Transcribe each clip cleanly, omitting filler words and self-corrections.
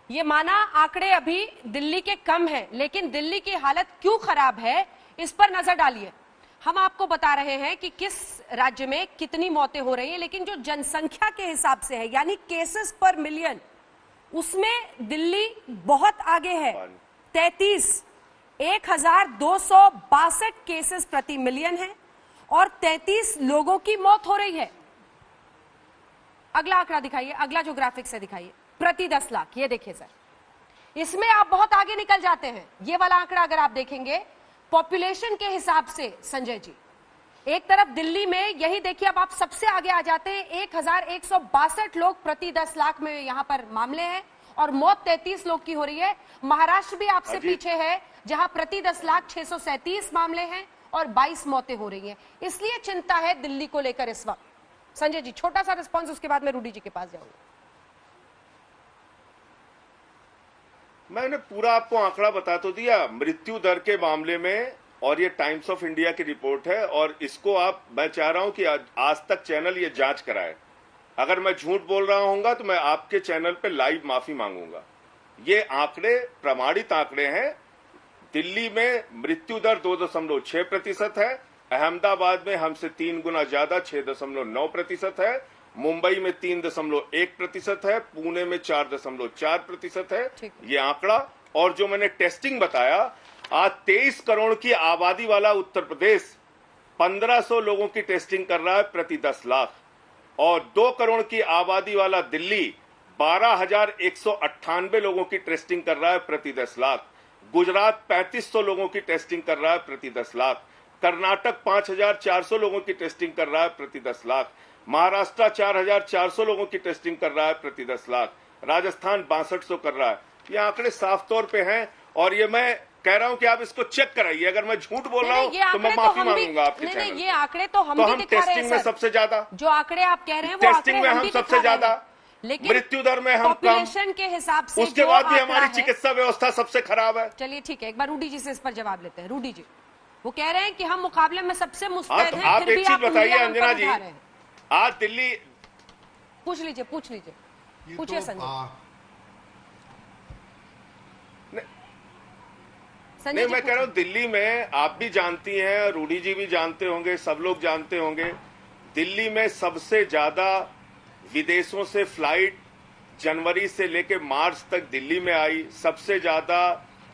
ये माना आंकड़े अभी दिल्ली के कम हैं, लेकिन दिल्ली की हालत क्यों खराब है इस पर नजर डालिए। हम आपको बता रहे हैं कि किस राज्य में कितनी मौतें हो रही हैं, लेकिन जो जनसंख्या के हिसाब से है यानी केसेस पर मिलियन, उसमें दिल्ली बहुत आगे है। 1262 केसेस प्रति मिलियन है और 33 लोगों की मौत हो रही है। अगला आंकड़ा दिखाइए, अगला जो ग्राफिक्स है दिखाइए, प्रति 10 लाख। ये देखिए सर, इसमें आप बहुत आगे निकल जाते हैं। ये वाला आंकड़ा अगर आप देखेंगे पॉपुलेशन के हिसाब से, संजय जी, एक तरफ दिल्ली में यही देखिए, अब आप सबसे आगे आ जाते हैं, 1162 लोग प्रति 10 लाख में यहां पर मामले हैं और मौत 33 लोग की हो रही है। महाराष्ट्र भी आपसे पीछे है, जहां प्रति 10 लाख 637 मामले हैं और 22 मौतें हो रही हैं। इसलिए चिंता है दिल्ली को लेकर इस वक्त। संजय जी, छोटा सा रिस्पॉन्स, उसके बाद मैं रूडी जी के पास जाऊंगा। मैंने पूरा आपको आंकड़ा बता तो दिया मृत्यु दर के मामले में, और ये टाइम्स ऑफ इंडिया की रिपोर्ट है, और इसको मैं चाह रहा हूं कि आज तक चैनल ये जांच कराए। अगर मैं झूठ बोल रहा हूंगा तो मैं आपके चैनल पे लाइव माफी मांगूंगा। ये आंकड़े प्रमाणित आंकड़े हैं। दिल्ली में मृत्यु दर 2.6% है, अहमदाबाद में हमसे 3 गुना ज्यादा 6.9% है, मुंबई में 3.1% है, पुणे में 4.4% है ये आंकड़ा। और जो मैंने टेस्टिंग बताया, आज 23 करोड़ की आबादी वाला उत्तर प्रदेश 1500 लोगों की टेस्टिंग कर रहा है प्रति 10 लाख, और 2 करोड़ की आबादी वाला दिल्ली 12,198 लोगों की टेस्टिंग कर रहा है प्रति 10 लाख, गुजरात 3500 लोगों की टेस्टिंग कर रहा है प्रति 10 लाख, कर्नाटक 5,400 लोगों की टेस्टिंग कर रहा है प्रति 10 लाख, महाराष्ट्र 4,400 लोगों की टेस्टिंग कर रहा है प्रति 10 लाख, राजस्थान 6200 कर रहा है। ये आंकड़े साफ तौर पे हैं, और ये मैं कह रहा हूं कि आप इसको चेक कराइए। अगर मैं झूठ बोल रहा हूं तो मैं माफी मांगूंगा आपके चैनल। नहीं, ये आंकड़े तो हम भी दिखा रहे हैं। टेस्टिंग में सबसे ज्यादा, जो आंकड़े आप कह रहे हैं वो टेस्टिंग में हम सबसे ज्यादा, लेकिन मृत्यु दर में हम पॉपुलेशन के हिसाब से, उसके बाद भी हमारी चिकित्सा व्यवस्था सबसे खराब है। चलिए ठीक है, एक बार रूडी जी से इस पर जवाब लेते हैं। रूडी जी, वो कह रहे हैं कि हम मुकाबले में सबसे मुस्तैद हैं। आप एक चीज बताइए अंजना जी, आज दिल्ली, पूछ लीजिए पूछिए संजय। नहीं, मैं कह रहा हूं दिल्ली में आप भी जानती हैं, रूडी जी भी जानते होंगे, सब लोग जानते होंगे, दिल्ली में सबसे ज्यादा विदेशों से फ्लाइट जनवरी से लेकर मार्च तक दिल्ली में आई। सबसे ज्यादा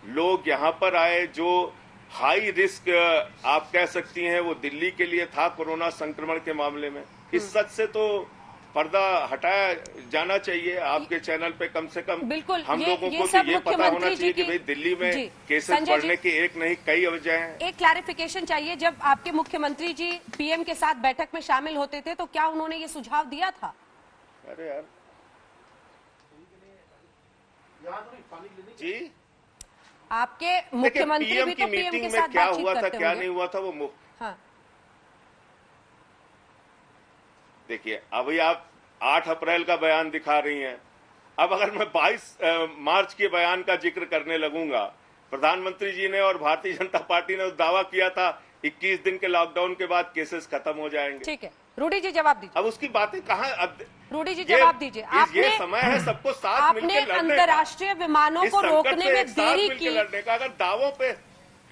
लोग यहां पर आए जो हाई रिस्क आप कह सकती हैं वो दिल्ली के लिए था कोरोना संक्रमण के मामले में। इस सच से तो पर्दा हटाया जाना चाहिए। आपके चैनल पे कम से कम बिल्कुल हम लोगों को तो ये पता होना चाहिए कि भाई दिल्ली में केसेस बढ़ने की एक नहीं कई वजह हैं। एक क्लैरिफिकेशन चाहिए, जब आपके मुख्यमंत्री जी पीएम के साथ बैठक में शामिल होते थे तो क्या उन्होंने ये सुझाव दिया था? अरे यार जी, आपके मुख्यमंत्री भी तो पीएम के साथ क्या हुआ था क्या नहीं हुआ था वो हाँ। देखिए, अभी आप 8 अप्रैल का बयान दिखा रही हैं। अब अगर मैं 22 मार्च के बयान का जिक्र करने लगूंगा, प्रधानमंत्री जी ने और भारतीय जनता पार्टी ने दावा किया था 21 दिन के लॉकडाउन के बाद केसेस खत्म हो जाएंगे। ठीक है, रूडी जी जवाब दीजिए। अब उसकी बातें कहाँ, अब रूडी जी जवाब दीजिए। ये समय है सबको साथ मिलकर लड़ने का, अंतर्राष्ट्रीय विमानों को रोकने में देरी की, लड़ने का। अगर दावों पे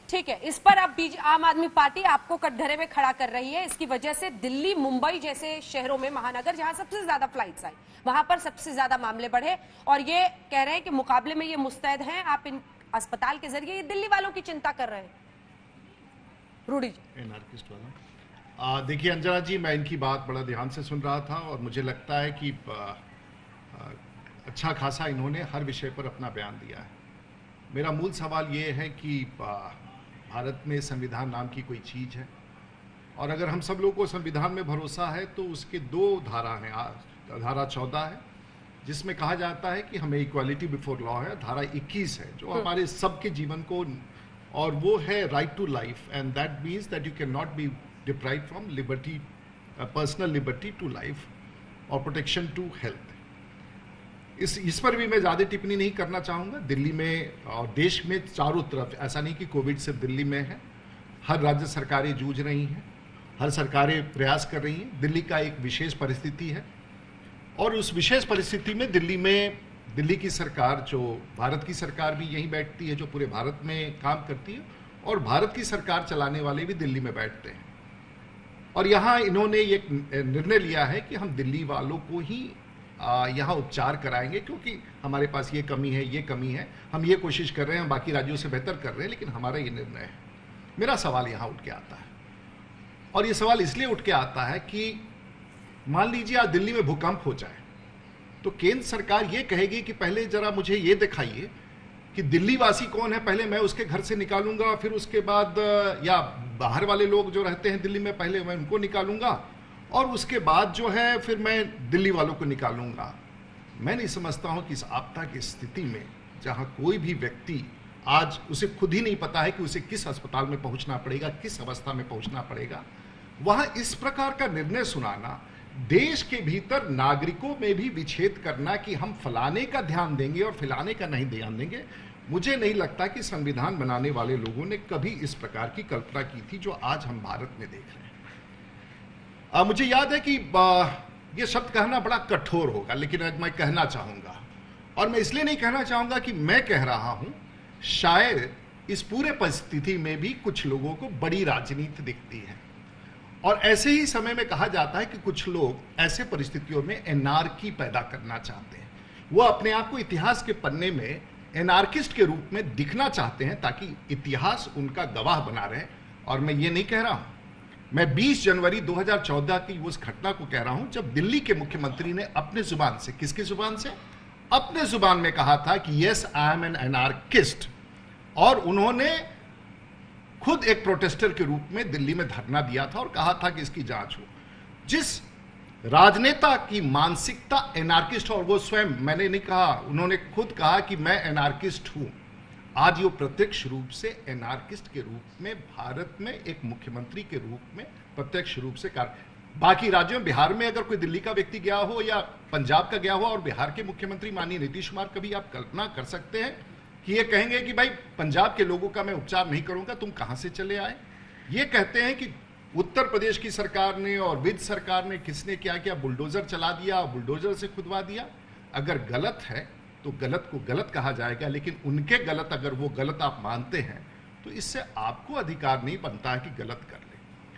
ठीक है, इस पर अब आम आदमी पार्टी आपको कटघरे में खड़ा कर रही है। इसकी वजह से दिल्ली, मुंबई जैसे शहरों में, महानगर जहां सबसे ज्यादा फ्लाइट्स आई, वहां पर सबसे ज्यादा मामले बढ़े, और ये कह रहे हैं कि मुकाबले में ये मुस्तैद हैं। आप इन अस्पताल के जरिए ये दिल्ली वालों की चिंता कर रहे हैं। रूडी जी। देखिए अंजना जी, मैं इनकी बात बड़ा ध्यान से सुन रहा था और मुझे लगता है कि अच्छा खासा इन्होंने हर विषय पर अपना बयान दिया है। मेरा मूल सवाल ये है कि भारत में संविधान नाम की कोई चीज़ है, और अगर हम सब लोगों को संविधान में भरोसा है तो उसके 2 धारा हैं। धारा 14 है जिसमें कहा जाता है कि हमें इक्वालिटी बिफोर लॉ है। धारा 21 है जो हमारे सबके जीवन को, और वो है right to life, and that means that you can not be deprived from liberty, personal liberty to life और प्रोटेक्शन टू हेल्थ। इस पर भी मैं ज़्यादा टिप्पणी नहीं करना चाहूँगा। दिल्ली में और देश में चारों तरफ, ऐसा नहीं कि कोविड सिर्फ दिल्ली में है, हर राज्य सरकारें जूझ रही हैं, हर सरकारें प्रयास कर रही हैं। दिल्ली का एक विशेष परिस्थिति है, और उस विशेष परिस्थिति में दिल्ली में दिल्ली की सरकार, जो भारत की सरकार भी यहीं बैठती है, जो पूरे भारत में काम करती है, और भारत की सरकार चलाने वाले भी दिल्ली में बैठते हैं। और यहाँ इन्होंने ये निर्णय लिया है कि हम दिल्ली वालों को ही यहाँ उपचार कराएंगे, क्योंकि हमारे पास ये कमी है, ये कमी है, हम ये कोशिश कर रहे हैं, हम बाकी राज्यों से बेहतर कर रहे हैं, लेकिन हमारा ये निर्णय है। मेरा सवाल यहाँ उठ के आता है, और ये सवाल इसलिए उठ के आता है कि मान लीजिए आज दिल्ली में भूकंप हो जाए, तो केंद्र सरकार ये कहेगी कि पहले जरा मुझे ये दिखाइए कि दिल्ली वासी कौन है, पहले मैं उसके घर से निकालूंगा, फिर उसके बाद या बाहर वाले लोग जो रहते हैं दिल्ली में, पहले मैं उनको निकालूंगा, और उसके बाद जो है फिर मैं दिल्ली वालों को निकालूंगा। मैं नहीं समझता हूं कि इस आपदा की स्थिति में, जहां कोई भी व्यक्ति आज उसे खुद ही नहीं पता है कि उसे किस अस्पताल में पहुंचना पड़ेगा, किस अवस्था में पहुंचना पड़ेगा, वहां इस प्रकार का निर्णय सुनाना, देश के भीतर नागरिकों में भी विच्छेद करना कि हम फलाने का ध्यान देंगे और फलाने का नहीं ध्यान देंगे, मुझे नहीं लगता कि संविधान बनाने वाले लोगों ने कभी इस प्रकार की कल्पना की थी जो आज हम भारत में देख रहे हैं। मुझे याद है कि ये शब्द कहना बड़ा कठोर होगा, लेकिन आज मैं कहना चाहूंगा, और मैं इसलिए नहीं कहना चाहूंगा कि मैं कह रहा हूं, शायद इस पूरे परिस्थिति में भी कुछ लोगों को बड़ी राजनीति दिखती है, और ऐसे ही समय में कहा जाता है कि कुछ लोग ऐसे परिस्थितियों में एनार्की पैदा करना चाहते हैं। वो अपने आप को इतिहास के पन्ने में एनार्किस्ट के रूप में दिखना चाहते हैं, ताकि इतिहास उनका गवाह बना रहे। और मैं ये नहीं कह रहा हूं, मैं 20 जनवरी 2014 की उस घटना को कह रहा हूं जब दिल्ली के मुख्यमंत्री ने अपने जुबान से, किसकी जुबान से, अपने जुबान में कहा था कि yes I am an anarchist, और उन्होंने खुद एक प्रोटेस्टर के रूप में दिल्ली में धरना दिया था और कहा था कि इसकी जांच हो। जिस राजनेता की मानसिकता एनार्किस्ट, और वो स्वयं, मैंने नहीं कहा, उन्होंने खुद कहा कि मैं एनार्किस्ट हूं, आज वो प्रत्यक्ष रूप से एनार्किस्ट के रूप में भारत में एक मुख्यमंत्री के रूप में प्रत्यक्ष रूप से कार्य। बाकी राज्यों में, बिहार में अगर कोई दिल्ली का व्यक्ति गया हो या पंजाब का गया हो और बिहार के मुख्यमंत्री माननीय नीतीश कुमार, कभी आप कल्पना कर सकते हैं कि ये कहेंगे कि भाई पंजाब के लोगों का मैं उपचार नहीं करूंगा, तुम कहां से चले आए? ये कहते हैं कि उत्तर प्रदेश की सरकार ने और विद सरकार ने किसने क्या किया, बुलडोजर चला दिया, बुलडोजर से खुदवा दिया। अगर गलत है तो गलत को गलत कहा जाएगा, लेकिन उनके गलत, अगर वो गलत आप मानते हैं, तो इससे आपको अधिकार नहीं बनता है कि गलत करना।